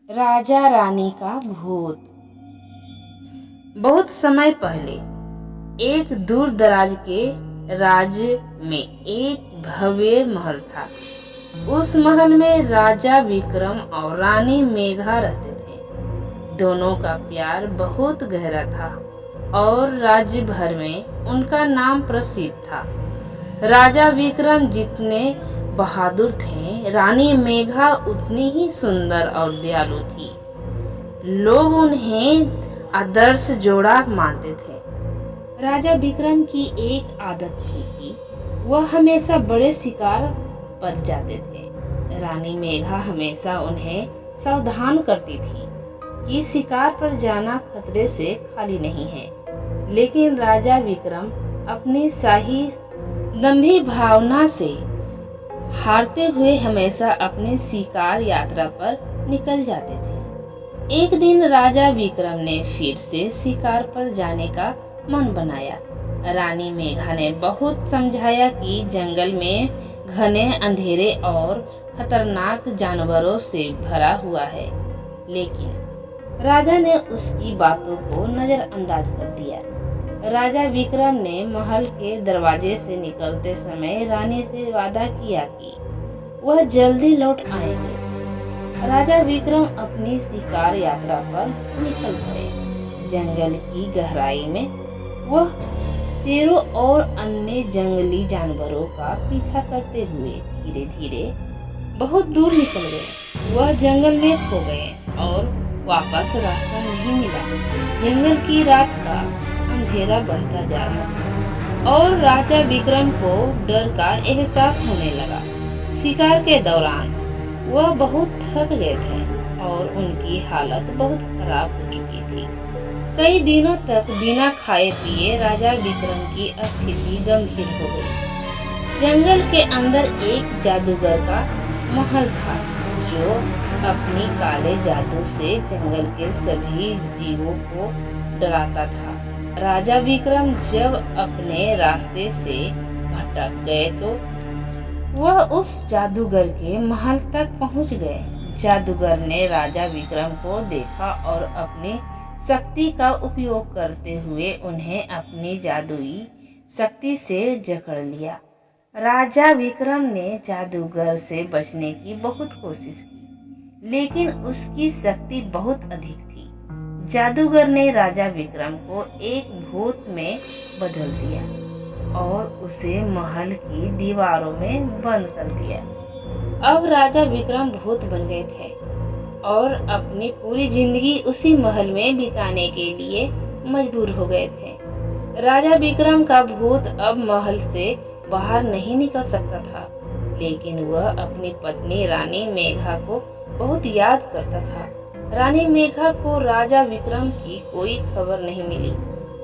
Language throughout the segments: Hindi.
राजा रानी का भूत। बहुत समय पहले एक दूर दराज के राज्य में एक भव्य महल था। उस महल में राजा विक्रम और रानी मेघा रहते थे। दोनों का प्यार बहुत गहरा था और राज्य भर में उनका नाम प्रसिद्ध था। राजा विक्रम जितने बहादुर थे, रानी मेघा उतनी ही सुंदर और दयालु थी। लोग उन्हें आदर्श जोड़ा मानते थे। राजा विक्रम की एक आदत थी कि वह हमेशा बड़े शिकार पर जाते थे। रानी मेघा हमेशा उन्हें सावधान करती थी कि शिकार पर जाना खतरे से खाली नहीं है। लेकिन राजा विक्रम अपनी शाही दंभी भावना से हारते हुए हमेशा अपनी शिकार यात्रा पर निकल जाते थे। एक दिन राजा विक्रम ने फिर से शिकार पर जाने का मन बनाया। रानी मेघा ने बहुत समझाया कि जंगल में घने अंधेरे और खतरनाक जानवरों से भरा हुआ है, लेकिन राजा ने उसकी बातों को नजरअंदाज कर दिया। राजा विक्रम ने महल के दरवाजे से निकलते समय रानी से वादा किया कि वह जल्दी लौट आएंगे। राजा विक्रम अपनी शिकार यात्रा पर निकल पड़े। जंगल की गहराई में वह शेरों और अन्य जंगली जानवरों का पीछा करते हुए धीरे धीरे बहुत दूर निकल गए। वह जंगल में खो गए और वापस रास्ता नहीं मिला। जंगल की रात का अंधेरा बढ़ता जा रहा था और राजा विक्रम को डर का एहसास होने लगा। शिकार के दौरान वह बहुत थक गए थे और उनकी हालत बहुत खराब हो चुकी थी। कई दिनों तक बिना खाए पिए राजा विक्रम की स्थिति गंभीर हो गई। जंगल के अंदर एक जादूगर का महल था जो अपनी काले जादू से जंगल के सभी जीवों को डराता था। राजा विक्रम जब अपने रास्ते से भटक गए तो वह उस जादूगर के महल तक पहुंच गए। जादूगर ने राजा विक्रम को देखा और अपनी शक्ति का उपयोग करते हुए उन्हें अपनी जादुई शक्ति से जकड़ लिया। राजा विक्रम ने जादूगर से बचने की बहुत कोशिश की, लेकिन उसकी शक्ति बहुत अधिक थी। जादूगर ने राजा विक्रम को एक भूत में बदल दिया और उसे महल की दीवारों में बंद कर दिया। अब राजा विक्रम भूत बन गए थे और अपनी पूरी जिंदगी उसी महल में बिताने के लिए मजबूर हो गए थे। राजा विक्रम का भूत अब महल से बाहर नहीं निकल सकता था, लेकिन वह अपनी पत्नी रानी मेघा को बहुत याद करता था। रानी मेघा को राजा विक्रम की कोई खबर नहीं मिली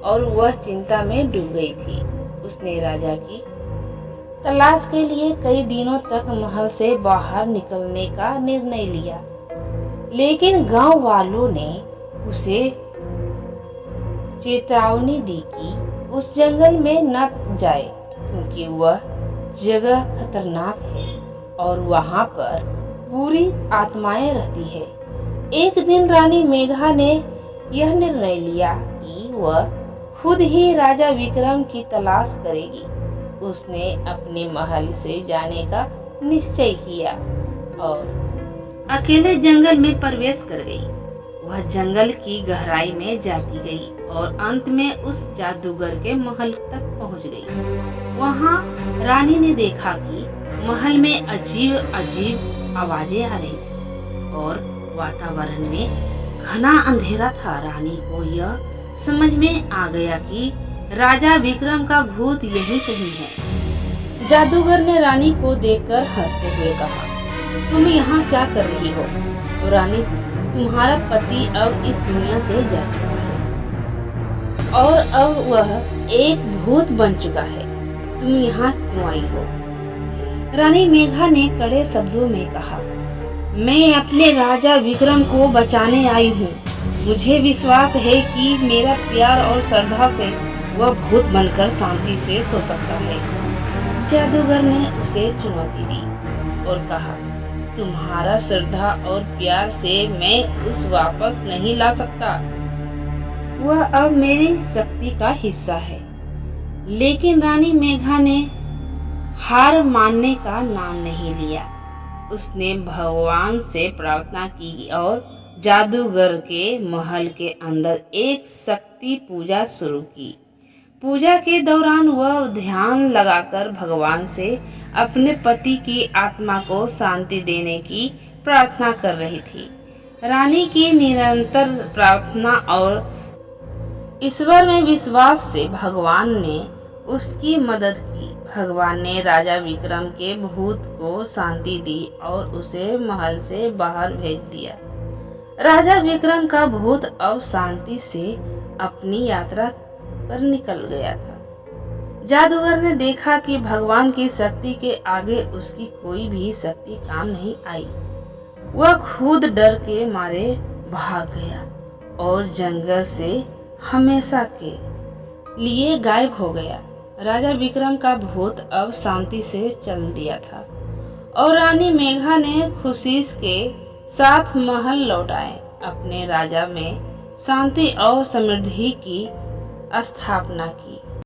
और वह चिंता में डूब गई थी। उसने राजा की तलाश के लिए कई दिनों तक महल से बाहर निकलने का निर्णय लिया, लेकिन गांव वालों ने उसे चेतावनी दी कि उस जंगल में न जाए क्योंकि वह जगह खतरनाक है और वहां पर बुरी आत्माएं रहती है। एक दिन रानी मेघा ने यह निर्णय लिया कि वह खुद ही राजा विक्रम की तलाश करेगी। उसने अपने महल से जाने का निश्चय किया और अकेले जंगल में प्रवेश कर गई। वह जंगल की गहराई में जाती गई और अंत में उस जादूगर के महल तक पहुंच गई। वहां रानी ने देखा कि महल में अजीब अजीब आवाजें आ रही थी और वातावरण में घना अंधेरा था। रानी को यह समझ में आ गया कि राजा विक्रम का भूत यही कहीं है। जादूगर ने रानी को देखकर हंसते हुए कहा, तुम यहाँ क्या कर रही हो? रानी, तुम्हारा पति अब इस दुनिया से जा चुका है और अब वह एक भूत बन चुका है। तुम यहाँ क्यों आई हो? रानी मेघा ने कड़े शब्दों में कहा, मैं अपने राजा विक्रम को बचाने आई हूँ। मुझे विश्वास है कि मेरा प्यार और श्रद्धा से वह भूत बनकर शांति से सो सकता है। जादूगर ने उसे चुनौती दी और कहा, तुम्हारा श्रद्धा और प्यार से मैं उस वापस नहीं ला सकता। वह अब मेरी शक्ति का हिस्सा है। लेकिन रानी मेघा ने हार मानने का नाम नहीं लिया। उसने भगवान से प्रार्थना की और जादूगर के महल के अंदर एक शक्ति पूजा शुरू की। पूजा के दौरान वह ध्यान लगाकर भगवान से अपने पति की आत्मा को शांति देने की प्रार्थना कर रही थी। रानी की निरंतर प्रार्थना और ईश्वर में विश्वास से भगवान ने उसकी मदद की। भगवान ने राजा विक्रम के भूत को शांति दी और उसे महल से बाहर भेज दिया। राजा विक्रम का भूत अब शांति से अपनी यात्रा पर निकल गया था। जादूगर ने देखा कि भगवान की शक्ति के आगे उसकी कोई भी शक्ति काम नहीं आई। वह खुद डर के मारे भाग गया और जंगल से हमेशा के लिए गायब हो गया। राजा विक्रम का भूत अब शांति से चल दिया था और रानी मेघा ने खुशी के साथ महल लौट आए। अपने राजा में शांति और समृद्धि की स्थापना की।